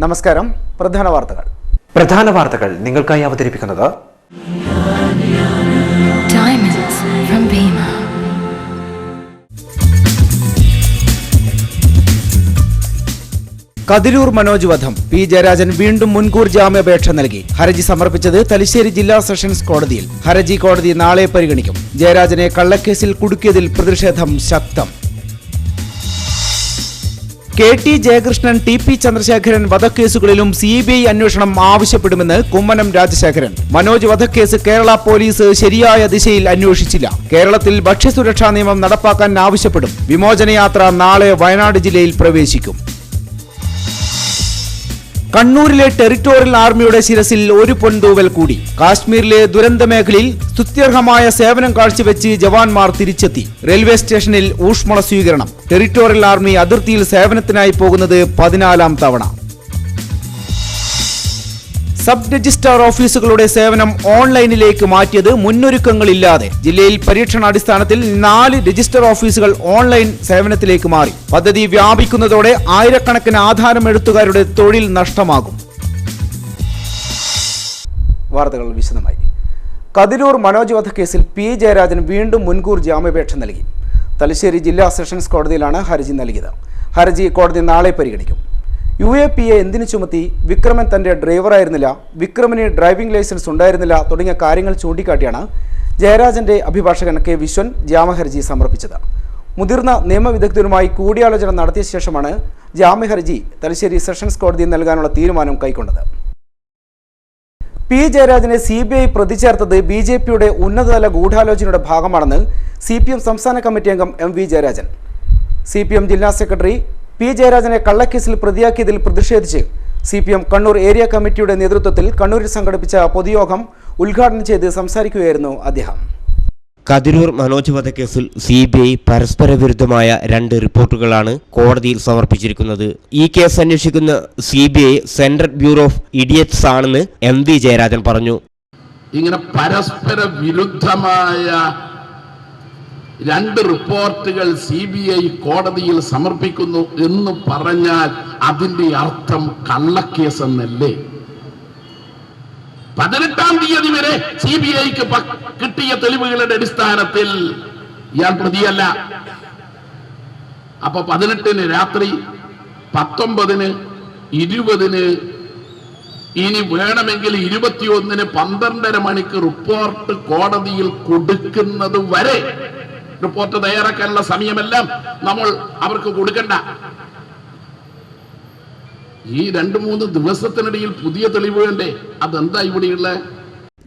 നമസ്കാരം. പ്രധാന വാർത്തകൾ നിങ്ങൾക്കായി അവതരിപ്പിക്കുന്നത് കതിരൂർ മനോജ് വധം. പി ജയരാജൻ വീണ്ടും മുൻകൂർ ജാമ്യാപേക്ഷ നൽകി. ഹർജി സമർപ്പിച്ചത് തലശ്ശേരി ജില്ലാ സെഷൻസ് കോടതിയിൽ. ഹർജി കോടതി നാളെ പരിഗണിക്കും. ജയരാജനെ കള്ളക്കേസിൽ കുടുക്കിയതിൽ പ്രതിഷേധം ശക്തം. കെ.ടി. ജയകൃഷ്ണൻ, ടി.പി. ചന്ദ്രശേഖരൻ വധക്കേസുകളിലും CBI അന്വേഷണം ആവശ്യപ്പെടുമെന്ന് കുമ്മനം രാജശേഖരൻ. മനോജ് വധക്കേസ് കേരള പോലീസ് ശരിയായ ദിശയിൽ അന്വേഷിച്ചില്ല. കേരളത്തിൽ ഭക്ഷ്യസുരക്ഷാ നിയമം നടപ്പാക്കാൻ ആവശ്യപ്പെടും. വിമോചനയാത്ര നാളെ വയനാട് ജില്ലയിൽ പ്രവേശിക്കും. കണ്ണൂരിലെ ടെറിട്ടോറിയൽ ആർമിയുടെ ശിരസിൽ ഒരു പൊൻതൂവൽ കൂടി. കാശ്മീരിലെ ദുരന്ത മേഖലയിൽ സ്തുത്യർഹമായ സേവനം കാഴ്ചവെച്ച് ജവാന്മാർ തിരിച്ചെത്തി. റെയിൽവേ സ്റ്റേഷനിൽ ഊഷ്മള സ്വീകരണം. ടെറിട്ടോറിയൽ ആർമി അതിർത്തിയിൽ സേവനത്തിനായി പോകുന്നത് 14ാം തവണ. സബ് രജിസ്ട്രാർ ഓഫീസുകളുടെ സേവനം ഓൺലൈനിലേക്ക് മാറ്റിയത് മുന്നൊരുക്കങ്ങളില്ലാതെ. ജില്ലയിൽ പരീക്ഷണാടിസ്ഥാനത്തിൽ 4 രജിസ്റ്റർ ഓഫീസുകൾ ഓൺലൈൻ സേവനത്തിലേക്ക് മാറി. പദ്ധതി വ്യാപിക്കുന്നതോടെ ആയിരക്കണക്കിന് ആധാരം എഴുത്തുകാരുടെ തൊഴിൽ നഷ്ടമാകും. വാർത്തകൾ വിശദമായി. കതിരൂർ മനോജ് വധക്കേസിൽ പി ജയരാജൻ വീണ്ടും മുൻകൂർ ജാമ്യാപേക്ഷ നൽകി. തലശ്ശേരി ജില്ലാ സെഷൻസ് കോടതിയിലാണ് ഹർജി നൽകിയത്. ഹർജി കോടതി നാളെ പരിഗണിക്കും. UAPA എന്തിനു ചുമത്തി? വിക്രമൻ തന്റെ ഡ്രൈവറായിരുന്നില്ല, വിക്രമിന് ഡ്രൈവിംഗ് ലൈസൻസ് ഉണ്ടായിരുന്നില്ല തുടങ്ങിയ കാര്യങ്ങൾ ചൂണ്ടിക്കാട്ടിയാണ് ജയരാജന്റെ അഭിഭാഷകൻ K. വിശ്വൻ ജാമ്യഹർജി സമർപ്പിച്ചത്. മുതിർന്ന നിയമവിദഗ്ധരുമായി കൂടിയാലോചന നടത്തിയ ശേഷമാണ് ജാമ്യഹർജി തലശ്ശേരി സെഷൻസ് കോടതിയിൽ നൽകാനുള്ള തീരുമാനം കൈക്കൊണ്ടത്. പി ജയരാജനെ CBI പ്രതി ചേർത്തത് BJPയുടെ ഉന്നതതല ഗൂഢാലോചനയുടെ ഭാഗമാണെന്ന് CPM സംസ്ഥാന കമ്മിറ്റി അംഗം MV ജയരാജൻ. CPM ജില്ലാ സെക്രട്ടറി പി ജയരാജനെ കള്ളക്കേസിൽ പ്രതിയാക്കിയതിൽ പ്രതിഷേധിച്ച് CPM കണ്ണൂർ ഏരിയ കമ്മിറ്റിയുടെ നേതൃത്വത്തിൽ കണ്ണൂരിൽ സംഘടിപ്പിച്ച പൊതുയോഗം ഉദ്ഘാടനം ചെയ്ത് സംസാരിക്കുകയായിരുന്നു അദ്ദേഹം. കതിരൂർ മനോജ് വധക്കേസിൽ CBI പരസ്പര വിരുദ്ധമായ 2 റിപ്പോർട്ടുകളാണ് കോടതിയിൽ സമർപ്പിച്ചിരിക്കുന്നത്. ഈ കേസ് അന്വേഷിക്കുന്ന CBI central bureau of idiots ആണെന്ന് MV ജയരാജൻ പറഞ്ഞു. ഇങ്ങനെ പരസ്പര വിരുദ്ധമായ 2 റിപ്പോർട്ടുകൾ CBI കോടതിയിൽ സമർപ്പിക്കുന്നു എന്ന് പറഞ്ഞാൽ അതിന്റെ അർത്ഥം കള്ളക്കേസ് എന്നല്ലേ? 18ാം തീയതി വരെ CBIക്ക് കിട്ടിയ തെളിവുകളുടെ അടിസ്ഥാനത്തിൽ ഇയാൾ പ്രതിയല്ല. അപ്പൊ 18-ന് രാത്രി, 19-ന്, 20-ന്, ഇനി വേണമെങ്കിൽ 21-ന് 12:30 മണിക്ക് റിപ്പോർട്ട് കോടതിയിൽ കൊടുക്കുന്നത് വരെ റിപ്പോർട്ട് തയ്യാറാക്കാനുള്ള സമയമെല്ലാം നമ്മൾ അവർക്ക് കൊടുക്കണ്ട. ഈ 2-3 ദിവസത്തിനിടയിൽ പുതിയ തെളിവ് വേണ്ടേ? അതെന്താ ഇവിടെയുള്ള?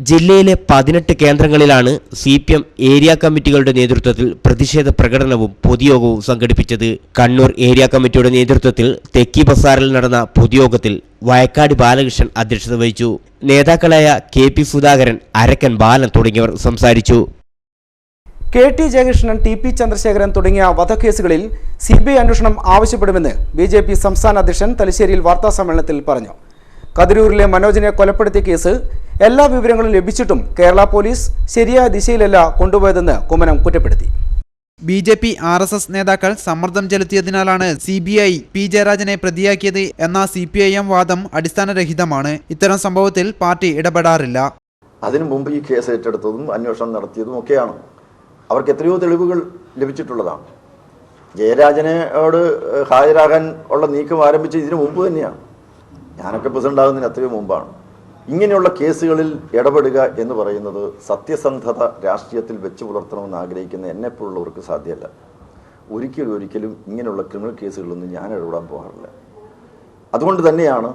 ജില്ലയിലെ 18 കേന്ദ്രങ്ങളിലാണ് CPM ഏരിയ കമ്മിറ്റികളുടെ നേതൃത്വത്തിൽ പ്രതിഷേധ പ്രകടനവും പൊതുയോഗവും സംഘടിപ്പിച്ചത്. കണ്ണൂർ ഏരിയ കമ്മിറ്റിയുടെ നേതൃത്വത്തിൽ തെക്കി ബസാറിൽ നടന്ന പൊതുയോഗത്തിൽ വയക്കാടി ബാലകൃഷ്ണൻ അധ്യക്ഷത വഹിച്ചു. നേതാക്കളായ KP സുധാകരൻ, അരക്കൻ ബാലൻ തുടങ്ങിയവർ സംസാരിച്ചു. K.T. ജയകൃഷ്ണൻ, ടി.പി. ചന്ദ്രശേഖരൻ തുടങ്ങിയ വധക്കേസുകളിൽ CBI അന്വേഷണം ആവശ്യപ്പെടുമെന്ന് BJP സംസ്ഥാന അധ്യക്ഷൻ തലശ്ശേരിയിൽ വാർത്താസമ്മേളനത്തിൽ പറഞ്ഞു. കതിരൂരിലെ മനോജിനെ കൊലപ്പെടുത്തിയ കേസ് എല്ലാ വിവരങ്ങളും ലഭിച്ചിട്ടും കേരള പോലീസ് ശരിയായ ദിശയിലല്ല കൊണ്ടുപോയതെന്ന് കുമ്മനം കുറ്റപ്പെടുത്തി. BJP RSS നേതാക്കൾ സമ്മർദ്ദം ചെലുത്തിയതിനാലാണ് CBI പി ജയരാജനെ പ്രതിയാക്കിയത് എന്ന CPIM വാദം അടിസ്ഥാനരഹിതമാണ്. ഇത്തരം സംഭവത്തിൽ പാർട്ടി ഇടപെടാറില്ല. അതിനു മുമ്പ് ഈ കേസ് ഏറ്റെടുത്തതും അന്വേഷണം നടത്തിയതും ഒക്കെയാണ്. അവർക്ക് എത്രയോ തെളിവുകൾ ലഭിച്ചിട്ടുള്ളതാണ്. ജയരാജനോട് ഹാജരാകാൻ ഉള്ള നീക്കം ആരംഭിച്ച് ഇതിനു മുമ്പ് തന്നെയാണ്. ഞാനൊക്കെ പ്രസിഡന്റ് ആകുന്നതിന് എത്രയോ മുമ്പാണ്. ഇങ്ങനെയുള്ള കേസുകളിൽ ഇടപെടുക എന്ന് പറയുന്നത് സത്യസന്ധത രാഷ്ട്രീയത്തിൽ വെച്ച് പുലർത്തണമെന്ന് ആഗ്രഹിക്കുന്ന എന്നെപ്പോലുള്ളവർക്ക് സാധ്യമല്ല. ഒരിക്കലും ഇങ്ങനെയുള്ള ക്രിമിനൽ കേസുകളൊന്നും ഞാൻ ഇടപെടാൻ പോകാറില്ല. അതുകൊണ്ട് തന്നെയാണ്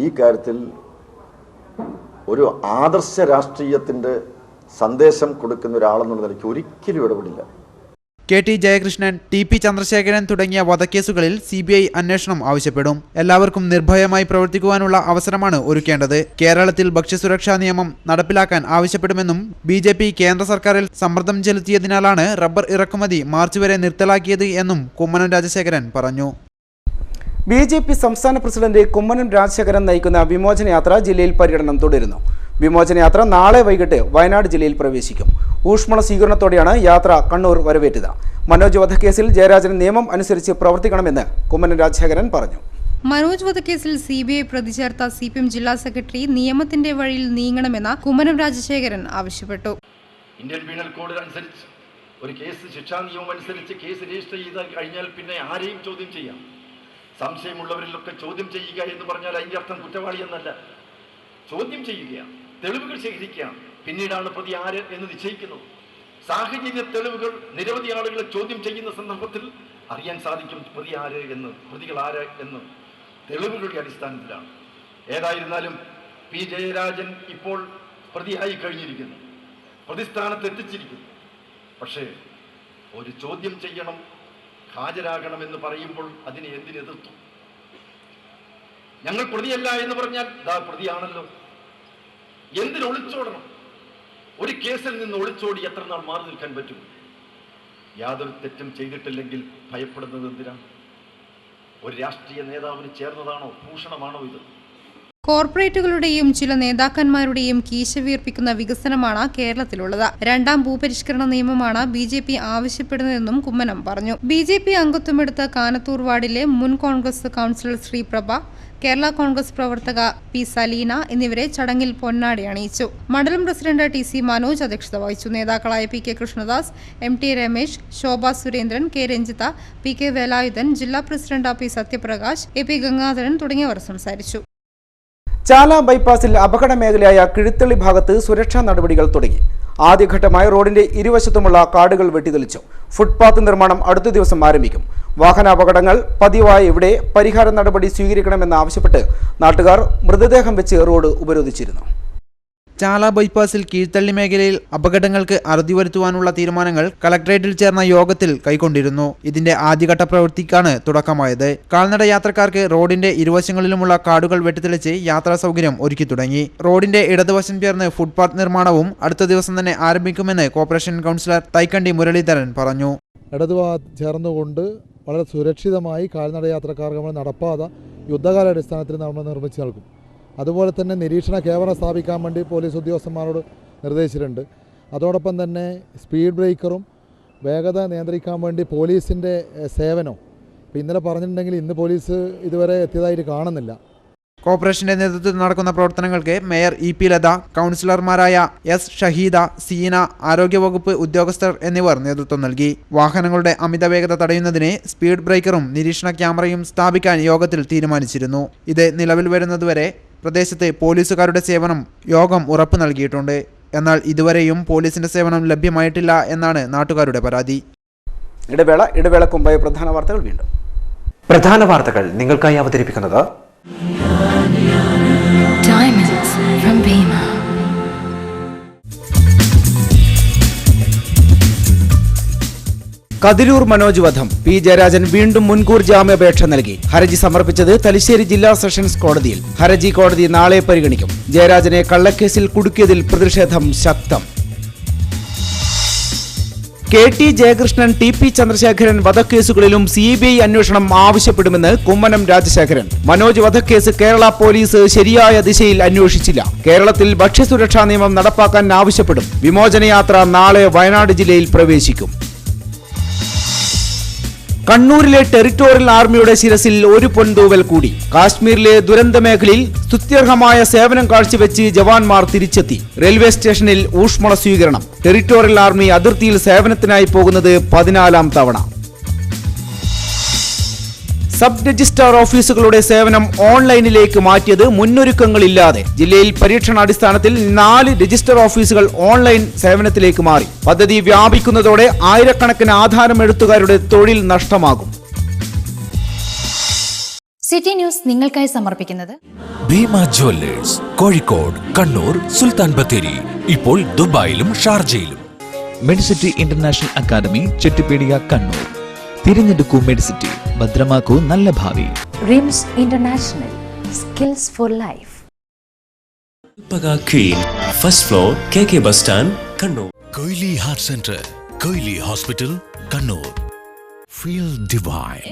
ഈ കാര്യത്തിൽ ഒരു ആദർശ രാഷ്ട്രീയത്തിൻ്റെ സന്ദേശം കൊടുക്കുന്ന ഒരാളെന്നുള്ള നിലയ്ക്ക് ഒരിക്കലും ഇടപെടില്ല. K.T. ജയകൃഷ്ണൻ, ടി.പി. ചന്ദ്രശേഖരൻ തുടങ്ങിയ വധക്കേസുകളിൽ CBI അന്വേഷണം ആവശ്യപ്പെടും. എല്ലാവർക്കും നിർഭയമായി പ്രവർത്തിക്കുവാനുള്ള അവസരമാണ് ഒരുക്കേണ്ടത്. കേരളത്തിൽ ഭക്ഷ്യസുരക്ഷാ നിയമം നടപ്പിലാക്കാൻ ആവശ്യപ്പെടുമെന്നും BJP കേന്ദ്ര സർക്കാരിൽ സമ്മർദ്ദം ചെലുത്തിയതിനാലാണ് റബ്ബർ ഇറക്കുമതി മാർച്ച് വരെ നിർത്തലാക്കിയത് എന്നും കുമ്മനം രാജശേഖരൻ പറഞ്ഞു. BJP സംസ്ഥാന പ്രസിഡന്റ് കുമ്മനം രാജശേഖരൻ നയിക്കുന്ന വിമോചനയാത്ര ജില്ലയിൽ പര്യടനം തുടരുന്നു. വിമോചനയാത്ര നാളെ വൈകിട്ട് വയനാട് ജില്ലയിൽ പ്രവേശിക്കും. ഊഷ്മള സ്വീകരണത്തോടെയാണ് യാത്ര കണ്ണൂർ വരവേറ്റത്. മനോജ് വധക്കേസിൽ ജയരാജൻ നിയമം അനുസരിച്ച് പ്രവർത്തിക്കണമെന്ന് കുമ്മനം രാജശേഖരൻ പറഞ്ഞു. മനോജ് വധക്കേസിൽ CBI പ്രതി ചേർത്ത CPM ജില്ലാ സെക്രട്ടറി നിയമത്തിന്റെ വഴിയിൽ നീങ്ങണമെന്ന് കുമ്മനം രാജശേഖരൻ ആവശ്യപ്പെട്ടു. ഇന്ത്യൻ പീനൽ കോഡ് അനുസരിച്ച് ഒരു കേസ് ശിക്ഷാ നിയമം അനുസരിച്ച് കേസ് രജിസ്റ്റർ ചെയ്ത് കഴിഞ്ഞാൽ പിന്നെ ആരെയും ചോദ്യം ചെയ്യാം. സംശയമുള്ളവരിലൊക്കെ ചോദ്യം ചെയ്യുക എന്ന് പറഞ്ഞാൽ അതിൻ്റെ അർത്ഥം കുറ്റവാളി എന്നല്ല. ചോദ്യം ചെയ്യുക, തെളിവുകൾ ശേഖരിക്കുക, പിന്നീടാണ് പ്രതി ആര് എന്ന് നിശ്ചയിക്കുന്നത്. സാഹചര്യ തെളിവുകൾ നിരവധി ആളുകളെ ചോദ്യം ചെയ്യുന്ന സന്ദർഭത്തിൽ അറിയാൻ സാധിക്കും പ്രതി ആര് എന്ന്, പ്രതികൾ ആര് എന്ന് തെളിവുകളുടെ അടിസ്ഥാനത്തിലാണ്. ഏതായിരുന്നാലും P. ജയരാജൻ ഇപ്പോൾ പ്രതിയായി കഴിഞ്ഞിരിക്കുന്നു, പ്രതിസ്ഥാനത്ത് എത്തിച്ചിരിക്കുന്നു. പക്ഷേ ഒരു ചോദ്യം ചെയ്യണം, ഹാജരാകണമെന്ന് പറയുമ്പോൾ അതിനെ എന്തിനെതിർത്തു? ഞങ്ങൾ പ്രതിയല്ല എന്ന് പറഞ്ഞാൽ പ്രതിയാണല്ലോ. എന്തിനൊളിച്ചോടണം? ഒരു കേസിൽ നിന്ന് ഒളിച്ചോടി എത്ര നാൾ മാറി നിൽക്കാൻ പറ്റും? യാതൊരു തെറ്റും ചെയ്തിട്ടില്ലെങ്കിൽ ഭയപ്പെടുന്നത് എന്തിനാണ്? ഒരു രാഷ്ട്രീയ നേതാവിന് ചേർന്നതാണോ, ഭൂഷണമാണോ ഇത്? കോർപ്പറേറ്റുകളുടെയും ചില നേതാക്കന്മാരുടെയും കീശ വീർപ്പിക്കുന്ന വികസനമാണ് കേരളത്തിലുള്ളത്. രണ്ടാം ഭൂപരിഷ്കരണ നിയമമാണ് BJP ആവശ്യപ്പെടുന്നതെന്നും കുമ്മനം പറഞ്ഞു. BJP അംഗത്വമെടുത്ത കാനത്തൂർ വാർഡിലെ മുൻ കോൺഗ്രസ് കൗൺസിലർ ശ്രീപ്രഭ, കേരള കോൺഗ്രസ് പ്രവർത്തക P. സലീന എന്നിവരെ ചടങ്ങിൽ പൊന്നാടി അണിയിച്ചു. മണ്ഡലം പ്രസിഡന്റ് TC മനോജ് അധ്യക്ഷത വഹിച്ചു. നേതാക്കളായ P. K. Krishnadas, MT Ramesh, ശോഭ Surendran, K. Ranjitha, P. K. Velayudhan, ജില്ലാ president P. Satyaprakash, AP Gangadharan തുടങ്ങിയവർ സംസാരിച്ചു. ചാല ബൈപ്പാസിൽ അപകട മേഖലയായ കിഴുത്തള്ളി ഭാഗത്ത് സുരക്ഷാ നടപടികൾ തുടങ്ങി. ആദ്യഘട്ടമായി റോഡിന്റെ ഇരുവശത്തുമുള്ള കാടുകൾ വെട്ടിത്തെളിച്ചു. ഫുട്പാത്ത് നിർമ്മാണം അടുത്ത ദിവസം ആരംഭിക്കും. വാഹനാപകടങ്ങൾ പതിവായി ഇവിടെ പരിഹാര നടപടി സ്വീകരിക്കണമെന്നാവശ്യപ്പെട്ട് നാട്ടുകാർ മൃതദേഹം വെച്ച് റോഡ് ഉപരോധിച്ചിരുന്നു. ചാല ബൈപ്പാസിൽ കീഴ്ത്തള്ളി മേഖലയിൽ അപകടങ്ങൾക്ക് അറുതി വരുത്തുവാനുള്ള തീരുമാനങ്ങൾ കളക്ടറേറ്റിൽ ചേർന്ന യോഗത്തിൽ കൈക്കൊണ്ടിരുന്നു. ഇതിന്റെ ആദ്യഘട്ട പ്രവൃത്തിക്കാണ് തുടക്കമായത്. കാൽനട യാത്രക്കാർക്ക് റോഡിന്റെ ഇരുവശങ്ങളിലുമുള്ള കാടുകൾ വെട്ടിത്തെളിച്ച് യാത്രാ സൗകര്യം ഒരുക്കി തുടങ്ങി. റോഡിന്റെ ഇടതുവശം ചേർന്ന് ഫുട്പാത്ത് നിർമ്മാണവും അടുത്ത ദിവസം തന്നെ ആരംഭിക്കുമെന്ന് കോർപ്പറേഷൻ കൗൺസിലർ തൈക്കണ്ടി മുരളീധരൻ പറഞ്ഞു. ഇടതുഭാഗത്ത് ചേർന്നുകൊണ്ട് വളരെ സുരക്ഷിതമായി കാൽനട യാത്രക്കാർക്ക് നമ്മൾ നടപ്പാത യുദ്ധകാലാടിസ്ഥാനത്തിൽ നമ്മൾ നിർമ്മിച്ചു നൽകും. അതുപോലെ തന്നെ നിരീക്ഷണ ക്യാമറ സ്ഥാപിക്കാൻ വേണ്ടി പോലീസ് ഉദ്യോഗസ്ഥന്മാരോട് നിർദ്ദേശിച്ചിട്ടുണ്ട്. അതോടൊപ്പം തന്നെ സ്പീഡ് ബ്രേക്കറും വേഗത നിയന്ത്രിക്കാൻ വേണ്ടി പോലീസിൻ്റെ സേവനം ഇന്നലെ പറഞ്ഞിട്ടുണ്ടെങ്കിൽ ഇന്ന് പോലീസ് ഇതുവരെ എത്തിയതായിട്ട് കാണുന്നില്ല. കോർപ്പറേഷന്റെ നേതൃത്വത്തിൽ നടക്കുന്ന പ്രവർത്തനങ്ങൾക്ക് മേയർ EP ലത, കൗൺസിലർമാരായ S. ഷഹീദ, സീന, ആരോഗ്യവകുപ്പ് ഉദ്യോഗസ്ഥർ എന്നിവർ നേതൃത്വം നൽകി. വാഹനങ്ങളുടെ അമിത വേഗത തടയുന്നതിന് സ്പീഡ് ബ്രേക്കറും നിരീക്ഷണ ക്യാമറയും സ്ഥാപിക്കാൻ യോഗത്തിൽ തീരുമാനിച്ചിരുന്നു. ഇത് നിലവിൽ വരുന്നതുവരെ പ്രദേശത്ത് പോലീസുകാരുടെ സേവനം യോഗം ഉറപ്പു നൽകിയിട്ടുണ്ട്. എന്നാൽ ഇതുവരെയും പോലീസിന്റെ സേവനം ലഭ്യമായിട്ടില്ല എന്നാണ് നാട്ടുകാരുടെ പരാതി. ഇടവേളക്ക് മുമ്പായി പ്രധാന വാർത്തകൾ വീണ്ടും. പ്രധാന വാർത്തകൾ നിങ്ങൾക്കായി അവതരിപ്പിക്കുന്നത് Diamonds from Bima. Kathirur Manoj വധം. P. ജയരാജൻ വീണ്ടും മുൻകൂർ ജാമ്യാപേക്ഷ നൽകി. ഹർജി സമർപ്പിച്ചത് തലശ്ശേരി ജില്ലാ സെഷൻസ് കോടതിയിൽ. ഹർജി കോടതി നാളെ പരിഗണിക്കും. ജയരാജനെ കള്ളക്കേസിൽ കുടുക്കിയതിൽ പ്രതിഷേധം ശക്തം. KT ജയകൃഷ്ണൻ, TP ചന്ദ്രശേഖരൻ വധക്കേസുകളിലും CBI അന്വേഷണം ആവശ്യപ്പെടുമെന്ന് കുമ്മനം രാജശേഖരൻ. മനോജ് വധക്കേസ് കേരള പോലീസ് ശരിയായ ദിശയിൽ അന്വേഷിച്ചില്ല. കേരളത്തിൽ ഭക്ഷ്യസുരക്ഷാ നിയമം നടപ്പാക്കാൻ ആവശ്യപ്പെടും. വിമോചനയാത്ര നാളെ വയനാട് ജില്ലയിൽ പ്രവേശിക്കും. കണ്ണൂരിലെ ടെറിട്ടോറിയൽ ആർമിയുടെ ശിരസിൽ ഒരു പൊൻതൂവൽ കൂടി. കാശ്മീരിലെ ദുരന്ത മേഖലയിൽ സ്തുത്യർഹമായ സേവനം കാഴ്ചവെച്ച് ജവാന്മാർ തിരിച്ചെത്തി. റെയിൽവേ സ്റ്റേഷനിൽ ഊഷ്മള സ്വീകരണം. ടെറിട്ടോറിയൽ ആർമി അതിർത്തിയിൽ സേവനത്തിനായി പോകുന്നത് 14ാം തവണ. സബ് രജിസ്ട്രാർ ഓഫീസുകളുടെ സേവനം ഓൺലൈനിലേക്ക് മാറ്റിയത് മുന്നൊരുക്കങ്ങളില്ലാതെ. ജില്ലയിൽ പരീക്ഷണാടിസ്ഥാനത്തിൽ 4 രജിസ്റ്റർ ഓഫീസുകൾ ഓൺലൈൻ സേവനത്തിലേക്ക് മാറി. പദ്ധതി വ്യാപിക്കുന്നതോടെ ആയിരക്കണക്കിന് ആധാരമെഴുത്തുകാരുടെ തൊഴിൽ നഷ്ടമാകും. സിറ്റി ന്യൂസ് നിങ്ങൾക്കായി സമർപ്പിക്കുന്നത് ഭീമ ജ്വല്ലേഴ്സ്, കോഴിക്കോട്, കണ്ണൂർ, സുൽത്താൻ ബത്തേരി, ഇപ്പോൾ ദുബായിലും ഷാർജയിലും. Medicity international academy, Chettipeedika, Kannur. തിരഞ്ഞെടുക്കൂ മെഡിസിറ്റി, ഭദ്രമാക്കൂ നല്ല ഭാവി. RIMS international, skills for life. First floor, KK bus stand, Kannur. Koyili heart centre, Koyili hospital, Kannur. Feel divine.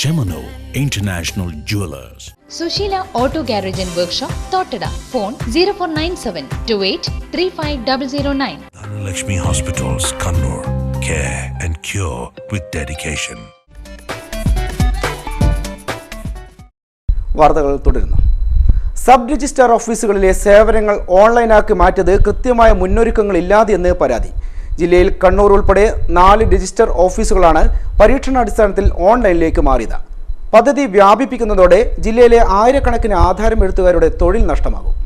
Chemmanur international jewellers. Susheela auto garage and workshop, Thottada. Phone 0497283509. Lakshmi Hospitals, Kannur. Care and cure with dedication. വാർത്തകൾ തുടരുന്നു. Sub registrar ഓഫീസുകളിലെ സേവനങ്ങൾ ഓൺലൈനാക്കി മാറ്റിയത് കൃത്യമായ മുന്നൊരുക്കങ്ങളില്ലാതെയെന്ന് പരാതി. ജില്ലയിൽ കണ്ണൂർ ഉൾപ്പെടെ 4 register ഓഫീസുകളാണ് പരീക്ഷണാടിസ്ഥാനത്തിൽ ഓൺലൈനിലേക്ക് മാറിയത്. പദ്ധതി വ്യാപിപ്പിക്കുന്നതോടെ ജില്ലയിലെ ആയിരക്കണക്കിന് ആധാരം എഴുത്തുകാരുടെ തൊഴിൽ നഷ്ടമാകും.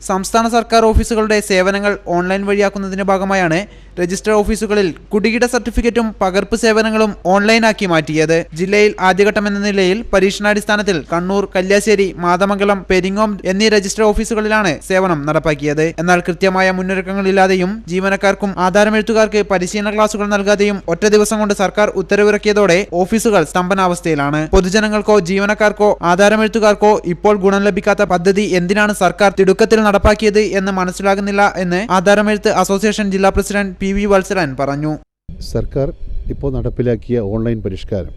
സംസ്ഥാന സർക്കാർ ഓഫീസുകളുടെ സേവനങ്ങൾ ഓൺലൈൻ വഴിയാക്കുന്നതിന്റെ ഭാഗമായാണ് രജിസ്റ്റർ ഓഫീസുകളിൽ കുടികിട സർട്ടിഫിക്കറ്റും പകർപ്പ് സേവനങ്ങളും ഓൺലൈനാക്കി മാറ്റിയത്. ജില്ലയിൽ ആദ്യഘട്ടം എന്ന നിലയിൽ പരീക്ഷണാടിസ്ഥാനത്തിൽ കണ്ണൂർ, കല്യാശ്ശേരി, മാതമംഗലം, പെരിങ്ങോം എന്നീ രജിസ്റ്റർ ഓഫീസുകളിലാണ് സേവനം നടപ്പാക്കിയത്. എന്നാൽ കൃത്യമായ മുന്നൊരുക്കങ്ങളില്ലാതെയും ജീവനക്കാർക്കും ആധാരമെഴുത്തുകാർക്ക് പരിശീലന ക്ലാസുകൾ നൽകാതെയും ഒറ്റ ദിവസം കൊണ്ട് സർക്കാർ ഉത്തരവിറക്കിയതോടെ ഓഫീസുകൾ സ്തംഭനാവസ്ഥയിലാണ്. പൊതുജനങ്ങൾക്കോ ജീവനക്കാർക്കോ ആധാരമെഴുത്തുകാർക്കോ ഇപ്പോൾ ഗുണം ലഭിക്കാത്ത പദ്ധതി എന്തിനാണ് സർക്കാർ തിടുക്കത്തിൽ നടപ്പാക്കിയത് എന്ന് മനസ്സിലാകുന്നില്ല എന്ന് ആധാരമെഴുത്ത് അസോസിയേഷൻ ജില്ലാ പ്രസിഡന്റ് PV വത്സരൻ പറഞ്ഞു. സർക്കാർ ഇപ്പോൾ നടപ്പിലാക്കിയ ഓൺലൈൻ പരിഷ്കാരം,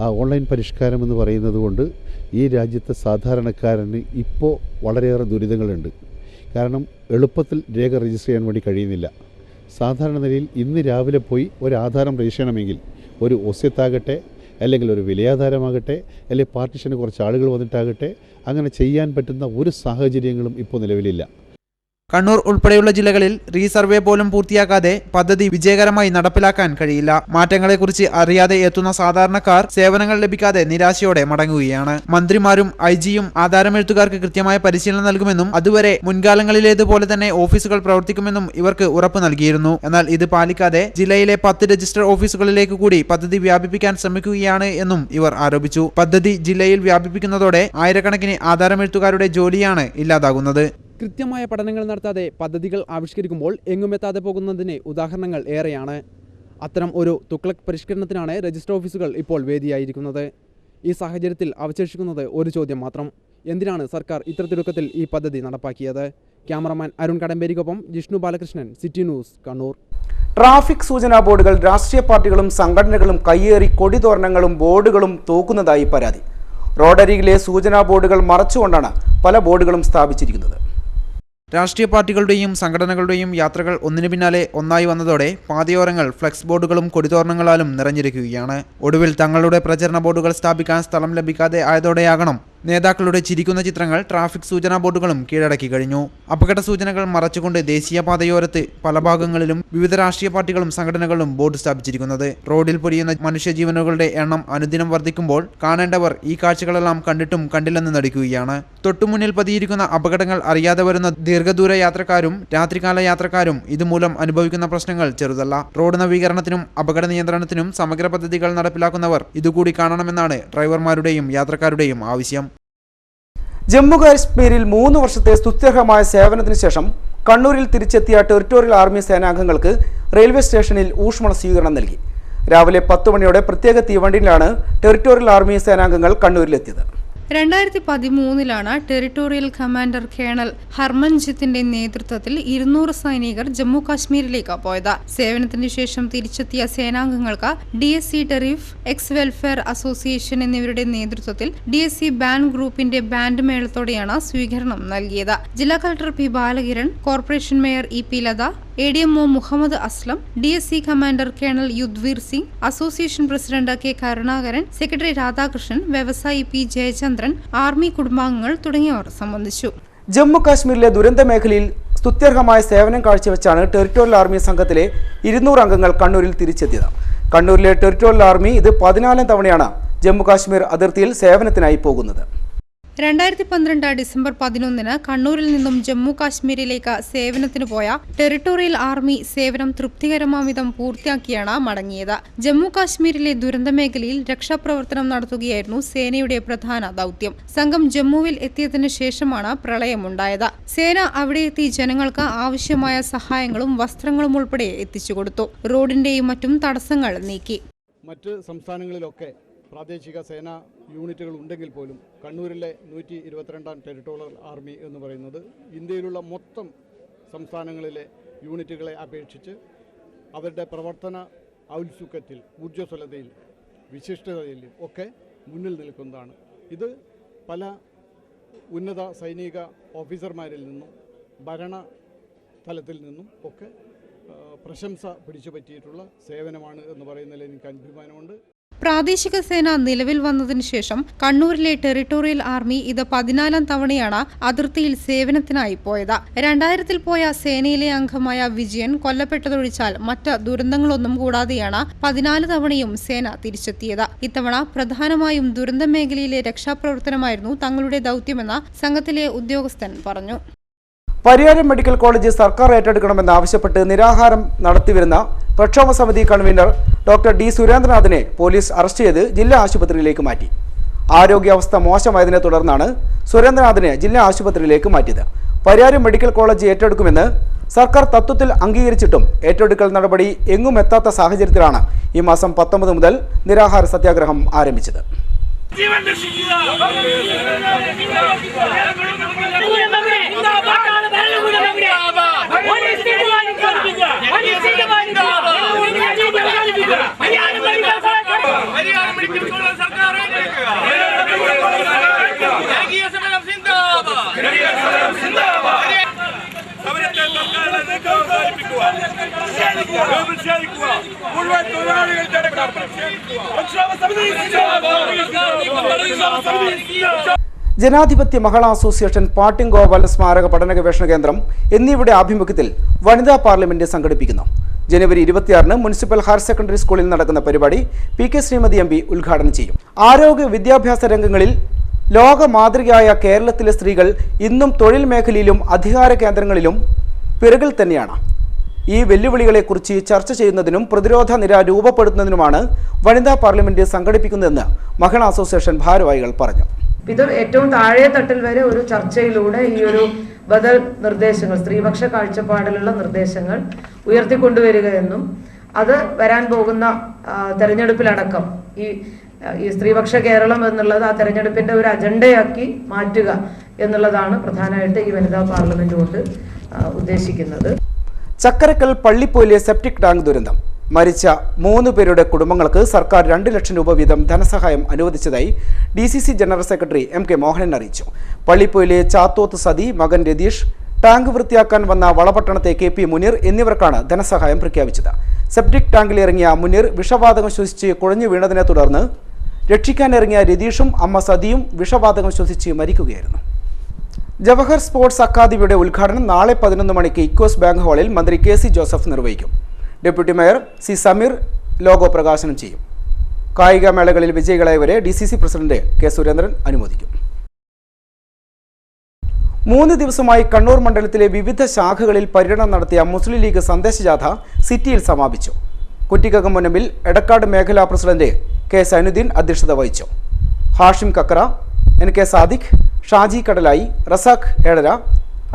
ആ ഓൺലൈൻ പരിഷ്കാരം എന്ന് പറയുന്നത് കൊണ്ട് ഈ രാജ്യത്തെ സാധാരണക്കാരന് ഇപ്പോൾ വളരെയേറെ ദുരിതങ്ങളുണ്ട്. കാരണം എളുപ്പത്തിൽ രേഖ രജിസ്റ്റർ ചെയ്യാൻ വേണ്ടി കഴിയുന്നില്ല. സാധാരണ നിലയിൽ ഇന്ന് രാവിലെ പോയി ഒരു ആധാരം രജിസ്റ്റർ ചെയ്യണമെങ്കിൽ ഒരു ഒസ്യത്താകട്ടെ, അല്ലെങ്കിൽ ഒരു വിലയാധാരമാകട്ടെ, അല്ലെങ്കിൽ പാർട്ടിഷന് കുറച്ച് ആളുകൾ വന്നിട്ടാകട്ടെ, അങ്ങനെ ചെയ്യാൻ പറ്റുന്ന ഒരു സാഹചര്യങ്ങളും ഇപ്പോൾ നിലവിലില്ല. കണ്ണൂർ ഉൾപ്പെടെയുള്ള ജില്ലകളിൽ റീസർവേ പോലും പൂർത്തിയാക്കാതെ പദ്ധതി വിജയകരമായി നടപ്പിലാക്കാൻ കഴിയില്ല. മാറ്റങ്ങളെക്കുറിച്ച് അറിയാതെ എത്തുന്ന സാധാരണക്കാർ സേവനങ്ങൾ ലഭിക്കാതെ നിരാശയോടെ മടങ്ങുകയാണ്. മന്ത്രിമാരും IG-യും ആധാരമെഴുത്തുകാർക്ക് കൃത്യമായ പരിശീലനം നൽകുമെന്നും അതുവരെ മുൻകാലങ്ങളിലേതുപോലെ തന്നെ ഓഫീസുകൾ പ്രവർത്തിക്കുമെന്നും ഇവർക്ക് ഉറപ്പ് നൽകിയിരുന്നു. എന്നാൽ ഇത് പാലിക്കാതെ ജില്ലയിലെ 10 രജിസ്റ്റർ ഓഫീസുകളിലേക്ക് കൂടി പദ്ധതി വ്യാപിപ്പിക്കാൻ ശ്രമിക്കുകയാണ് എന്നും ഇവർ ആരോപിച്ചു. പദ്ധതി ജില്ലയിൽ വ്യാപിപ്പിക്കുന്നതോടെ ആയിരക്കണക്കിന് ആധാരമെഴുത്തുകാരുടെ ജോലിയാണ് ഇല്ലാതാകുന്നത്. കൃത്യമായ പഠനങ്ങൾ നടത്താതെ പദ്ധതികൾ ആവിഷ്കരിക്കുമ്പോൾ എങ്ങുമെത്താതെ പോകുന്നതിന് ഉദാഹരണങ്ങൾ ഏറെയാണ്. അത്തരം ഒരു തുക്ലക് പരിഷ്കരണത്തിനാണ് രജിസ്റ്റർ ഓഫീസുകൾ ഇപ്പോൾ വേദിയായിരിക്കുന്നത്. ഈ സാഹചര്യത്തിൽ അവശേഷിക്കുന്നത് ഒരു ചോദ്യം മാത്രം: എന്തിനാണ് സർക്കാർ ഇത്ര തിടുക്കത്തിൽ ഈ പദ്ധതി നടപ്പാക്കിയത്? ക്യാമറമാൻ അരുൺ കടമ്പേരിക്കൊപ്പം Jishnu Balakrishnan, city news, Kannur. Traffic സൂചനാ ബോർഡുകൾ രാഷ്ട്രീയ പാർട്ടികളും സംഘടനകളും കയ്യേറി കൊടിതോരണങ്ങളും ബോർഡുകളും തൂക്കുന്നതായി പരാതി. റോഡരികിലെ സൂചനാ ബോർഡുകൾ മറച്ചുകൊണ്ടാണ് പല ബോർഡുകളും സ്ഥാപിച്ചിരിക്കുന്നത്. രാഷ്ട്രീയ പാർട്ടികളുടെയും സംഘടനകളുടെയും യാത്രകൾ ഒന്നിനു പിന്നാലെ ഒന്നായി വന്നതോടെ പാതയോരങ്ങൾ ഫ്ലെക്സ് ബോർഡുകളും കൊടിതോരണങ്ങളാലും നിറഞ്ഞിരിക്കുകയാണ്. ഒടുവിൽ തങ്ങളുടെ പ്രചരണ ബോർഡുകൾ സ്ഥാപിക്കാൻ സ്ഥലം ലഭിക്കാതെ ആയതോടെയാകണം നേതാക്കളുടെ ചിരിക്കുന്ന ചിത്രങ്ങൾ ട്രാഫിക് സൂചനാ ബോർഡുകളും കീഴടക്കി കഴിഞ്ഞു. അപകട സൂചനകൾ മറച്ചുകൊണ്ട് ദേശീയപാതയോരത്ത് പല ഭാഗങ്ങളിലും വിവിധ രാഷ്ട്രീയ പാർട്ടികളും സംഘടനകളും ബോർഡ് സ്ഥാപിച്ചിരിക്കുന്നത്. റോഡിൽ പൊരിയുന്ന മനുഷ്യജീവനുകളുടെ എണ്ണം അനുദിനം വർദ്ധിക്കുമ്പോൾ കാണേണ്ടവർ ഈ കാഴ്ചകളെല്ലാം കണ്ടിട്ടും കണ്ടില്ലെന്ന് നടിക്കുകയാണ്. തൊട്ടുമുന്നിൽ പതിയിരിക്കുന്ന അപകടങ്ങൾ അറിയാതെ വരുന്ന ദീർഘദൂര യാത്രക്കാരും രാത്രികാല യാത്രക്കാരും ഇതുമൂലം അനുഭവിക്കുന്ന പ്രശ്നങ്ങൾ ചെറുതല്ല. റോഡ് നവീകരണത്തിനും അപകട നിയന്ത്രണത്തിനും സമഗ്ര പദ്ധതികൾ നടപ്പിലാക്കുന്നവർ ഇതുകൂടി കാണണമെന്നാണ് ഡ്രൈവർമാരുടെയും യാത്രക്കാരുടെയും ആവശ്യം. ജമ്മു കാശ്മീരിൽ 3 വർഷത്തെ സ്തുത്യർഹമായ സേവനത്തിന് ശേഷം കണ്ണൂരിൽ തിരിച്ചെത്തിയ ടെറിട്ടോറിയൽ ആർമി സേനാംഗങ്ങൾക്ക് റെയിൽവേ സ്റ്റേഷനിൽ ഊഷ്മള സ്വീകരണം നൽകി. രാവിലെ 10 മണിയോടെ പ്രത്യേക തീവണ്ടിയിലാണ് ടെറിട്ടോറിയൽ ആർമി സേനാംഗങ്ങൾ കണ്ണൂരിലെത്തിയത്. 2013 ടെറിട്ടോറിയൽ കമാൻഡർ കേണൽ ഹർമൻജിത്തിന്റെ നേതൃത്വത്തിൽ 200 സൈനികർ ജമ്മു കാശ്മീരിലേക്ക് പോയത്. സേവനത്തിന് ശേഷം തിരിച്ചെത്തിയ സേനാംഗങ്ങൾക്ക് DSC ടെറിഫ്, എക്സ് വെൽഫെയർ അസോസിയേഷൻ എന്നിവരുടെ നേതൃത്വത്തിൽ DSC ബാൻഡ് ഗ്രൂപ്പിന്റെ ബാൻഡ് മേളത്തോടെയാണ് സ്വീകരണം നൽകിയത്. ജില്ലാ collector P. Balakiran, corporation mayor EP Latha, ADMO Muhammad Aslam, DSC commander colonel Yudhvir Singh, association president K. Karunakaran, secretary Radhakrishnan, വ്യവസായി P. ജയചന്ദ്രൻ, ആർമി കുടുംബാംഗങ്ങൾ തുടങ്ങിയവർ സംബന്ധിച്ചു. ജമ്മു കാശ്മീരിലെ ദുരന്ത മേഖലയിൽ സ്തുത്യർഹമായ സേവനം കാഴ്ചവെച്ചാണ് ടെറിട്ടോറിയൽ ആർമി സംഘത്തിലെ 200 അംഗങ്ങൾ കണ്ണൂരിൽ തിരിച്ചെത്തിയത്. കണ്ണൂരിലെ ടെറിട്ടോറിയൽ ആർമി ഇത് 14ാം തവണയാണ് ജമ്മു കാശ്മീർ അതിർത്തിയിൽ സേവനത്തിനായി പോകുന്നത്. 2012 ഡിസംബർ 11 കണ്ണൂരിൽ നിന്നും ജമ്മു കാശ്മീരിലേക്ക് സേവനത്തിന് പോയ ടെറിട്ടോറിയൽ ആർമി സേവനം തൃപ്തികരമാംവിധം പൂർത്തിയാക്കിയാണ് മടങ്ങിയത്. ജമ്മു കാശ്മീരിലെ ദുരന്ത മേഖലയിൽ രക്ഷാപ്രവർത്തനം നടത്തുകയായിരുന്നു സേനയുടെ പ്രധാന ദൗത്യം. സംഘം ജമ്മുവിൽ എത്തിയതിനു ശേഷമാണ് പ്രളയമുണ്ടായത്. സേന അവിടെ എത്തി ജനങ്ങൾക്ക് ആവശ്യമായ സഹായങ്ങളും വസ്ത്രങ്ങളും ഉൾപ്പെടെ എത്തിച്ചുകൊടുത്തു. റോഡിന്റെയും മറ്റും തടസ്സങ്ങൾ നീക്കി. മറ്റ് സംസ്ഥാനങ്ങളിലൊക്കെ പ്രാദേശിക സേനാ യൂണിറ്റുകൾ ഉണ്ടെങ്കിൽ പോലും കണ്ണൂരിലെ 122ാം ടെറിട്ടോറിയൽ ആർമി എന്ന് പറയുന്നത് ഇന്ത്യയിലുള്ള മൊത്തം സംസ്ഥാനങ്ങളിലെ യൂണിറ്റുകളെ അപേക്ഷിച്ച് അവരുടെ പ്രവർത്തന ഔത്സുക്യത്തിൽ, ഊർജ്ജസ്വലതയിൽ, വിശിഷ്ടതയിൽ ഒക്കെ മുന്നിൽ നിൽക്കുന്നതാണ്. ഇത് പല ഉന്നത സൈനിക ഓഫീസർമാരിൽ നിന്നും ഭരണ തലത്തിൽ നിന്നും ഒക്കെ പ്രശംസ പിടിച്ചു പറ്റിയിട്ടുള്ള സേവനമാണ് എന്ന് പറയുന്നതിൽ എനിക്ക് അഭിമാനമുണ്ട്. പ്രാദേശിക സേന നിലവിൽ വന്നതിനു ശേഷം കണ്ണൂരിലെ ടെറിട്ടോറിയൽ ആർമി ഇത് 14ാം തവണയാണ് അതിർത്തിയിൽ സേവനത്തിനായി പോയത്. 2000-ൽ പോയ സേനയിലെ അംഗമായ വിജയൻ കൊല്ലപ്പെട്ടതൊഴിച്ചാൽ മറ്റ് ദുരന്തങ്ങളൊന്നും കൂടാതെയാണ് 14 തവണയും സേന തിരിച്ചെത്തിയത്. ഇത്തവണ പ്രധാനമായും ദുരന്ത മേഖലയിലെ രക്ഷാപ്രവർത്തനമായിരുന്നു തങ്ങളുടെ ദൗത്യമെന്ന് സംഘത്തിലെ ഉദ്യോഗസ്ഥൻ പറഞ്ഞു. പരിയാരം മെഡിക്കൽ കോളേജ് സർക്കാർ ഏറ്റെടുക്കണമെന്നാവശ്യപ്പെട്ട് നിരാഹാരം നടത്തിവരുന്ന പ്രക്ഷോഭ സമിതി കൺവീനർ ഡോക്ടർ ഡി സുരേന്ദ്രനാഥിനെ പോലീസ് അറസ്റ്റ് ചെയ്ത് ജില്ലാ ആശുപത്രിയിലേക്ക് മാറ്റി. ആരോഗ്യാവസ്ഥ മോശമായതിനെ തുടർന്നാണ് സുരേന്ദ്രനാഥിനെ ജില്ലാ ആശുപത്രിയിലേക്ക് മാറ്റിയത്. പരിയാരം മെഡിക്കൽ കോളേജ് ഏറ്റെടുക്കുമെന്ന് സർക്കാർ തത്വത്തിൽ അംഗീകരിച്ചിട്ടും ഏറ്റെടുക്കൽ നടപടി എങ്ങും എത്താത്ത സാഹചര്യത്തിലാണ് ഈ മാസം 19 മുതൽ നിരാഹാര സത്യാഗ്രഹം ആരംഭിച്ചത്. ജനാധിപത്യ മഹിളാ അസോസിയേഷൻ പാട്ടിംഗ് ഗോപാൽ സ്മാരക പഠന ഗവേഷണ കേന്ദ്രം എന്നിവയുടെ ആഭിമുഖ്യത്തിൽ വനിതാ പാർലമെന്റ് സംഘടിപ്പിക്കുന്നു. ജനുവരി 26-ന് മുനിസിപ്പൽ ഹയർ സെക്കൻഡറി സ്കൂളിൽ നടക്കുന്ന പരിപാടി പി.കെ. ശ്രീമതി എം.പി. ഉദ്ഘാടനം ചെയ്യും. ആരോഗ്യ വിദ്യാഭ്യാസ രംഗങ്ങളിൽ ലോക മാതൃകയായ കേരളത്തിലെ സ്ത്രീകൾ ഇന്നും തൊഴിൽ മേഖലയിലും അധികാര കേന്ദ്രങ്ങളിലും പിറകിൽ തന്നെയാണ്. ഈ വെല്ലുവിളികളെക്കുറിച്ച് ചർച്ച ചെയ്യുന്നതിനും പ്രതിരോധ നിര രൂപപ്പെടുത്തുന്നതിനുമാണ് വനിതാ പാർലമെന്റ് സംഘടിപ്പിക്കുന്നതെന്ന് മഹിളാ അസോസിയേഷൻ ഭാരവാഹികൾ പറഞ്ഞു. ഇത് ഏറ്റവും താഴെ തട്ടിൽ വരെ ഒരു ചർച്ചയിലൂടെ ഈ ഒരു ബദൽ നിർദ്ദേശങ്ങൾ, സ്ത്രീപക്ഷ കാഴ്ചപ്പാടിലുള്ള നിർദ്ദേശങ്ങൾ ഉയർത്തിക്കൊണ്ടുവരിക എന്നും അത് വരാൻ പോകുന്ന തെരഞ്ഞെടുപ്പിലടക്കം ഈ സ്ത്രീപക്ഷ കേരളം എന്നുള്ളത് ആ തെരഞ്ഞെടുപ്പിന്റെ ഒരു അജണ്ടയാക്കി മാറ്റുക എന്നുള്ളതാണ് പ്രധാനമായിട്ട് ഈ വനിതാ പാർലമെന്റ് കൊണ്ട് ഉദ്ദേശിക്കുന്നത്. ചക്കരക്കൽ പള്ളിപ്പോയിലെ സെപ്റ്റിക് ടാങ്ക് ദുരന്തം മരിച്ച 3 പേരുടെ കുടുംബങ്ങൾക്ക് സർക്കാർ 2 ലക്ഷം രൂപ വീതം ധനസഹായം അനുവദിച്ചതായി DCC general secretary M.K. Mohanan അറിയിച്ചു. പള്ളിപ്പോയിലെ ചാത്തോത്ത് സതി, മകൻ രതീഷ്, ടാങ്ക് വൃത്തിയാക്കാൻ വന്ന വളപട്ടണത്തെ KP മുനീർ എന്നിവർക്കാണ് ധനസഹായം പ്രഖ്യാപിച്ചത്. സെപ്റ്റിക് ടാങ്കിലിറങ്ങിയ മുനീർ വിഷവാതകം ശ്വസിച്ച് കുഴഞ്ഞു വീണതിനെ തുടർന്ന് രക്ഷിക്കാനിറങ്ങിയ രതീഷും അമ്മ സതിയും വിഷവാതകം ശ്വസിച്ച് മരിക്കുകയായിരുന്നു. ജവഹർ സ്പോർട്സ് അക്കാദമിയുടെ ഉദ്ഘാടനം നാളെ 11 മണിക്ക് ഇക്കോസ് ബാങ്ക് ഹാളിൽ മന്ത്രി KC ജോസഫ് നിർവഹിക്കും. Deputy mayor C. Sameer logo പ്രകാശനം ചെയ്യും. കായിക മേളകളിൽ വിജയികളായവരെ DCC പ്രസിഡന്റ് K. സുരേന്ദ്രൻ അനുമോദിക്കും. 3 ദിവസമായി കണ്ണൂർ മണ്ഡലത്തിലെ വിവിധ ശാഖകളിൽ പര്യടനം നടത്തിയ മുസ്ലിം ലീഗ് സന്ദേശജാഥ സിറ്റിയിൽ സമാപിച്ചു. കുറ്റിക്കകം മുനമ്പിൽ എടക്കാട് മേഖലാ പ്രസിഡന്റ് K. സൈനുദ്ദീൻ അധ്യക്ഷത വഹിച്ചു. ഹാഷിം കക്കറ, NK സാദിഖ്, ഷാജി കടലായി, റസാഖ് ഏഴര,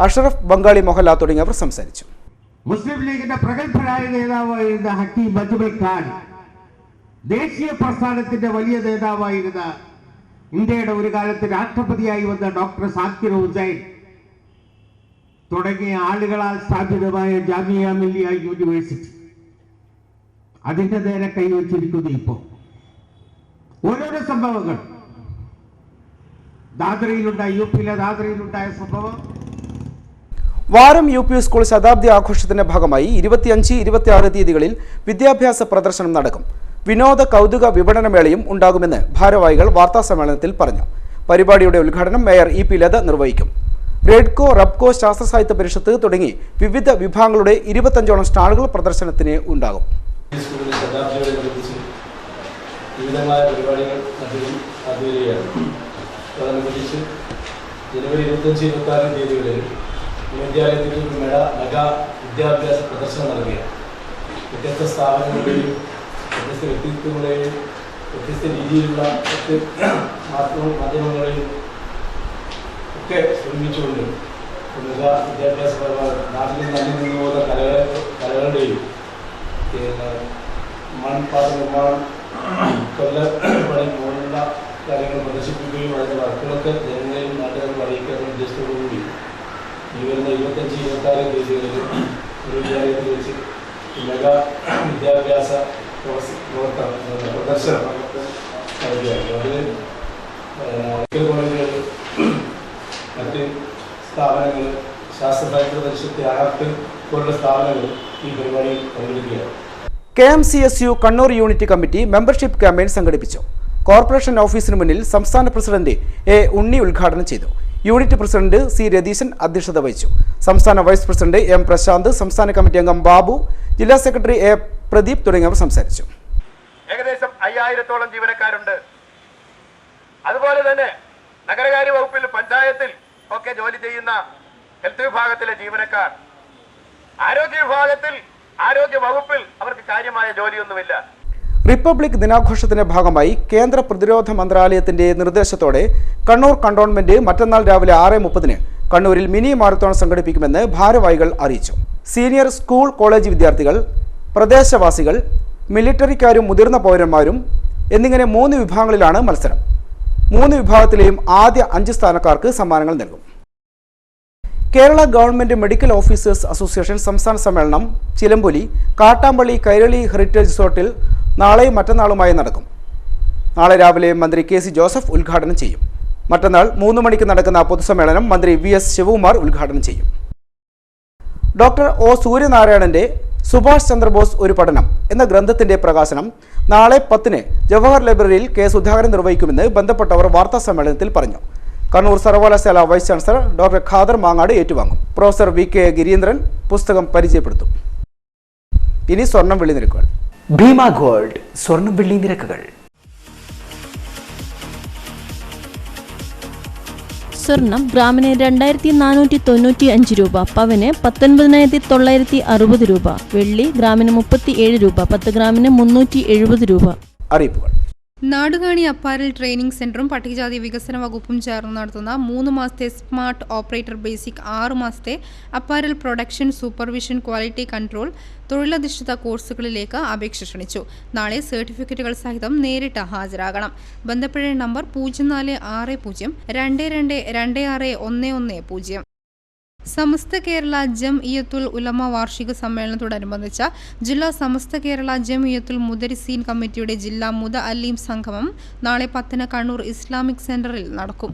അഷറഫ് ബംഗാളി മൊഹല്ല തുടങ്ങിയവർ സംസാരിച്ചു. മുസ്ലിം ലീഗിന്റെ പ്രഗത്ഭരായ നേതാവായിരുന്ന ഹക്കീം അജ്മൽ ഖാൻ, ദേശീയ പ്രസ്ഥാനത്തിന്റെ വലിയ നേതാവായിരുന്ന ഇന്ത്യയുടെ ഒരു കാലത്ത് രാഷ്ട്രപതിയായി വന്ന ഡോക്ടർ സാക്കിർ ഹുസൈൻ തുടങ്ങിയ ആളുകളാൽ സ്ഥാപിതമായ ജാമിയ മില്ലിയ യൂണിവേഴ്സിറ്റി അതിന്റെ നേരെ കൈവച്ചിരിക്കുന്നു. ഇപ്പോൾ ഓരോരോ സംഭവങ്ങൾ ദാദ്രയിലുണ്ടായ, UP-യിലെ ദാദ്രയിലുണ്ടായ സംഭവം. വാരം UP സ്കൂൾ ശതാബ്ദി ആഘോഷത്തിന്റെ ഭാഗമായി 25, 26 തീയതികളിൽ വിദ്യാഭ്യാസ പ്രദർശനം നടക്കും. വിനോദ കൗതുക വിപണനമേളയും ഉണ്ടാകുമെന്ന് ഭാരവാഹികൾ വാർത്താസമ്മേളനത്തിൽ പറഞ്ഞു. പരിപാടിയുടെ ഉദ്ഘാടനം മേയർ EP ലത നിർവഹിക്കും. റെഡ്കോ, റബ്കോ, ശാസ്ത്ര സാഹിത്യ പരിഷത്ത് തുടങ്ങി വിവിധ വിഭാഗങ്ങളുടെ 25ഓളം സ്റ്റാളുകൾ പ്രദർശനത്തിന് ഉണ്ടാകും. വിവിധമായ പരിപാടികൾ അതനുബന്ധിച്ച് ജനുവരി 25-26 തീയതികളിൽ വിദ്യാലയത്തിൽ ഒരു മെഗാ വിദ്യാഭ്യാസ പ്രദർശനം നടക്കുകയാണ്. വ്യത്യസ്ത സ്ഥാപനങ്ങളുടെയും വ്യത്യസ്ത വ്യക്തിത്വങ്ങളുടെയും വ്യത്യസ്ത രീതിയിലുള്ള മാധ്യമങ്ങളെയും ഒക്കെ ഒരുമിച്ചുകൊണ്ട് മെഗാ വിദ്യാഭ്യാസ നാട്ടിൽ നിന്ന് പോകുന്ന കലകളുടെയും മൺപാത്ര നിർമ്മാണം, കൊല്ലപ്പണി പോലുള്ള കാര്യങ്ങൾ പ്രദർശിപ്പിക്കുകയും അതിൻ്റെ വർക്കുകളൊക്കെ ജനങ്ങളെയും നാട്ടുകാരും അറിയിക്കാനുള്ള ഉദ്ദേശത്തോടുകൂടി ഈ വരുന്ന 25, 26 തീയതികളിൽ ഒരു വിദ്യാലയത്തിൽ വെച്ച് മെഗാ വിദ്യാഭ്യാസ പ്രദർശനം നൽകുകയാണ്. അതിൽ മെഡിക്കൽ കോളേജുകൾ, മറ്റ് സ്ഥാപനങ്ങൾ, ശാസ്ത്ര സാഹിത്യ പരിഷത്ത്, ആർട്ട് പോലുള്ള സ്ഥാപനങ്ങൾ ഈ പരിപാടിയിൽ പങ്കെടുക്കുകയാണ്. KMCSU Kannur unit committee membership campaign സംഘടിപ്പിച്ചു. കോർപ്പറേഷൻ ഓഫീസിന് മുന്നിൽ സംസ്ഥാന പ്രസിഡന്റ് എ ഉണ്ണി ഉദ്ഘാടനം ചെയ്തു. യൂണിറ്റ് പ്രസിഡന്റ് സി രതീശൻ അധ്യക്ഷത വഹിച്ചു. സംസ്ഥാന വൈസ് പ്രസിഡന്റ് എം പ്രശാന്ത്, സംസ്ഥാന കമ്മിറ്റി അംഗം ബാബു, ജില്ലാ സെക്രട്ടറി എ പ്രദീപ് തുടങ്ങിയവർ സംസാരിച്ചു. ഏകദേശം 5000-ഓളം ജീവനക്കാരുണ്ട്. അതുപോലെ തന്നെ നഗരകാര്യ വകുപ്പിൽ, പഞ്ചായത്തിൽ ഒക്കെ ജോലി ചെയ്യുന്ന ഹെൽത്ത് വിഭാഗത്തിലെ ജീവനക്കാർ, ആരോഗ്യ വിഭാഗത്തിൽ, ആരോഗ്യ വകുപ്പിൽ അവർക്ക് കാര്യമായ ജോലിയൊന്നുമില്ല. റിപ്പബ്ലിക് ദിനാഘോഷത്തിന്റെ ഭാഗമായി കേന്ദ്ര പ്രതിരോധ മന്ത്രാലയത്തിന്റെ നിർദ്ദേശത്തോടെ കണ്ണൂർ കണ്ടോൺമെന്റ് മറ്റന്നാൾ രാവിലെ 6:30 കണ്ണൂരിൽ മിനി മാരത്തോൺ സംഘടിപ്പിക്കുമെന്ന് ഭാരവാഹികൾ അറിയിച്ചു. സീനിയർ സ്കൂൾ കോളേജ് വിദ്യാർത്ഥികൾ, പ്രദേശവാസികൾ, മിലിറ്ററിക്കാരും മുതിർന്ന പൗരന്മാരും എന്നിങ്ങനെ 3 വിഭാഗങ്ങളിലാണ് മത്സരം. 3 വിഭാഗത്തിലെയും ആദ്യ 5 സ്ഥാനക്കാർക്ക് സമ്മാനങ്ങൾ നൽകും. Kerala government medical officers association സംസ്ഥാന സമ്മേളനം ചിലമ്പൊലി കാട്ടാമ്പള്ളി കൈരളി ഹെറിറ്റേജ് റിസോർട്ടിൽ നാളെയും മറ്റന്നാളുമായി നടക്കും. നാളെ രാവിലെ മന്ത്രി KC ജോസഫ് ഉദ്ഘാടനം ചെയ്യും. മറ്റന്നാൾ 3 മണിക്ക് നടക്കുന്ന പൊതുസമ്മേളനം മന്ത്രി VS ശിവകുമാർ ഉദ്ഘാടനം ചെയ്യും. ഡോക്ടർ ഒ സൂര്യനാരായണന്റെ സുഭാഷ് ചന്ദ്രബോസ് ഒരു പഠനം എന്ന ഗ്രന്ഥത്തിന്റെ പ്രകാശനം നാളെ 10 ജവഹർ ലൈബ്രറിയിൽ K സുധാകരൻ നിർവഹിക്കുമെന്ന് ബന്ധപ്പെട്ടവർ വാർത്താ സമ്മേളനത്തിൽ പറഞ്ഞു. കണ്ണൂർ സർവകലാശാല vice chancellor doctor Khader Mangad ഏറ്റുവാങ്ങും. പ്രൊഫസർ VK ഗിരീന്ദ്രൻ പുസ്തകം പരിചയപ്പെടുത്തും. ഇനി സ്വർണം വെള്ളി നിരക്കുകൾ. ഭീമ ഗോൾഡ് സ്വർണം വെള്ളി നിരക്കുകൾ. സ്വർണം ഗ്രാമിന് 2495 രൂപ, പവന് 19,960 രൂപ, വെള്ളി ഗ്രാമിന് 37 രൂപ, 10 ഗ്രാമിന് 370 രൂപ. അറിയിപ്പുകൾ. നാടുകാണി അപ്പാരൽ ട്രെയിനിംഗ് സെന്ററും പട്ടികജാതി വികസന വകുപ്പും ചേർന്ന് നടത്തുന്ന 3 മാസത്തെ സ്മാർട്ട് ഓപ്പറേറ്റർ ബേസിക്, 6 മാസത്തെ apparel production supervision quality control തൊഴിലധിഷ്ഠിത കോഴ്സുകളിലേക്ക് അപേക്ഷ ക്ഷണിച്ചു. നാളെ സർട്ടിഫിക്കറ്റുകൾ സഹിതം നേരിട്ട് ഹാജരാകണം. ബന്ധപ്പെടേണ്ട നമ്പർ 0460226110. സമസ്ത കേരള ജംഇയ്യത്തുൽ ഉലമ വാർഷിക സമ്മേളനത്തോടനുബന്ധിച്ച ജില്ലാ സമസ്ത കേരള ജംഇയ്യത്തുൽ മുദരിസീൻ കമ്മിറ്റിയുടെ ജില്ലാ മുതഅല്ലിം സംഗമം നാളെ 10 കണ്ണൂർ ഇസ്ലാമിക് സെന്ററിൽ നടക്കും.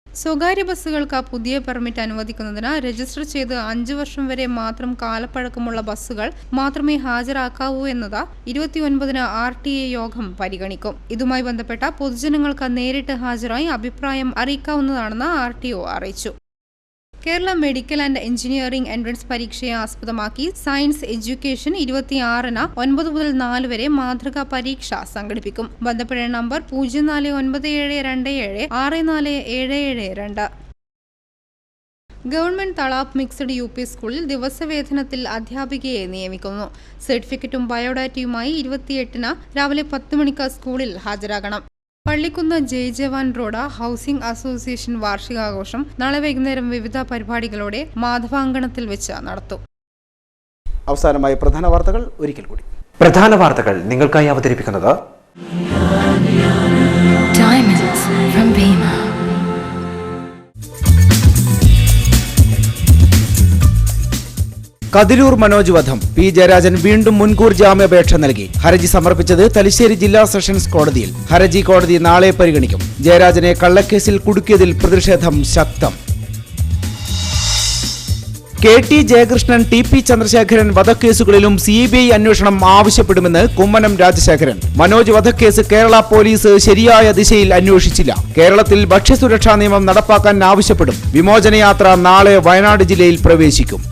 സ്വകാര്യ ബസ്സുകൾക്ക് പുതിയ പെർമിറ്റ് അനുവദിക്കുന്നതിന് രജിസ്റ്റർ ചെയ്ത് 5 വർഷം വരെ മാത്രം കാലപ്പഴക്കമുള്ള ബസ്സുകൾ മാത്രമേ ഹാജരാക്കാവൂ എന്നത് 29 RTA യോഗം പരിഗണിക്കും. ഇതുമായി ബന്ധപ്പെട്ട പൊതുജനങ്ങൾക്ക് നേരിട്ട് ഹാജരായി അഭിപ്രായം അറിയിക്കാവുന്നതാണെന്ന് RTO അറിയിച്ചു. Kerala medical and engineering entrance പരീക്ഷയെ ആസ്പദമാക്കി സയൻസ് എഡ്യൂക്കേഷൻ 26-ന് 9 മുതൽ 4 വരെ മാതൃകാ പരീക്ഷ സംഘടിപ്പിക്കും. ബന്ധപ്പെടേണ്ട number 049727647772. Government Thalap mixed UP സ്കൂളിൽ ദിവസവേതനത്തിൽ അധ്യാപികയെ നിയമിക്കുന്നു. സർട്ടിഫിക്കറ്റും ബയോഡാറ്റയുമായി 28-ന് രാവിലെ 10 മണിക്ക് സ്കൂളിൽ ഹാജരാകണം. പള്ളിക്കുന്ന് ജയജവാൻ റോഡ് ഹൗസിംഗ് അസോസിയേഷൻ വാർഷികാഘോഷം നാളെ വൈകുന്നേരം വിവിധ പരിപാടികളോടെ മാധവാങ്കണത്തിൽ വെച്ച് നടത്തും. അവസാനമായി പ്രധാന വാർത്തകൾ ഒരിക്കൽ കൂടി. പ്രധാന വാർത്തകൾ നിങ്ങൾക്കായി അവതരിപ്പിക്കുന്നത് കതിരൂർ മനോജ് വധം. P. ജയരാജൻ വീണ്ടും മുൻകൂർ ജാമ്യാപേക്ഷ നൽകി. ഹർജി സമർപ്പിച്ചത് തലശ്ശേരി ജില്ലാ സെഷൻസ് കോടതിയിൽ. ഹർജി കോടതി നാളെ പരിഗണിക്കും. ജയരാജനെ കള്ളക്കേസിൽ കുടുക്കിയതിൽ പ്രതിഷേധം ശക്തം. KT ജയകൃഷ്ണൻ, TP ചന്ദ്രശേഖരൻ വധക്കേസുകളിലും CBI അന്വേഷണം ആവശ്യപ്പെടുമെന്ന് കുമ്മനം രാജശേഖരൻ. മനോജ് വധക്കേസ് കേരള പോലീസ് ശരിയായ ദിശയിൽ അന്വേഷിച്ചില്ല. കേരളത്തിൽ ഭക്ഷ്യസുരക്ഷാ നിയമം നടപ്പാക്കാൻ ആവശ്യപ്പെടും. വിമോചനയാത്ര നാളെ വയനാട് ജില്ലയിൽ പ്രവേശിക്കും.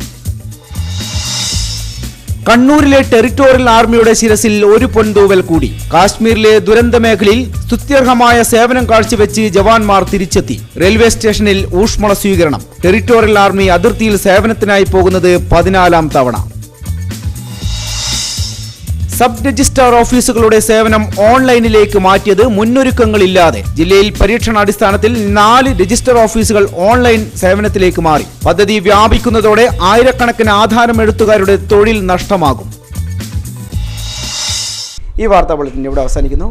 കണ്ണൂരിലെ ടെറിട്ടോറിയൽ ആർമിയുടെ ശിരസിൽ ഒരു പൊൻതൂവൽ കൂടി. കാശ്മീരിലെ ദുരന്ത മേഖലയിൽ സ്തുത്യർഹമായ സേവനം കാഴ്ചവെച്ച് ജവാന്മാർ തിരിച്ചെത്തി. റെയിൽവേ സ്റ്റേഷനിൽ ഊഷ്മള സ്വീകരണം. ടെറിട്ടോറിയൽ ആർമി അതിർത്തിയിൽ സേവനത്തിനായി പോകുന്നത് 14-ാം തവണ. സബ് രജിസ്ട്രാർ ഓഫീസുകളുടെ സേവനം ഓൺലൈനിലേക്ക് മാറ്റിയത് മുന്നൊരുക്കങ്ങളില്ലാതെ. ജില്ലയിൽ പരീക്ഷണാടിസ്ഥാനത്തിൽ 4 രജിസ്റ്റർ ഓഫീസുകൾ ഓൺലൈൻ സേവനത്തിലേക്ക് മാറി. പദ്ധതി വ്യാപിക്കുന്നതോടെ ആയിരക്കണക്കിന് ആധാരം എഴുത്തുകാരുടെ തൊഴിൽ നഷ്ടമാകും. ഈ വാർത്താ ബുള്ളറ്റിൻ ഇവിടെ അവസാനിക്കുന്നു.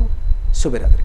ശുഭരാത്രി.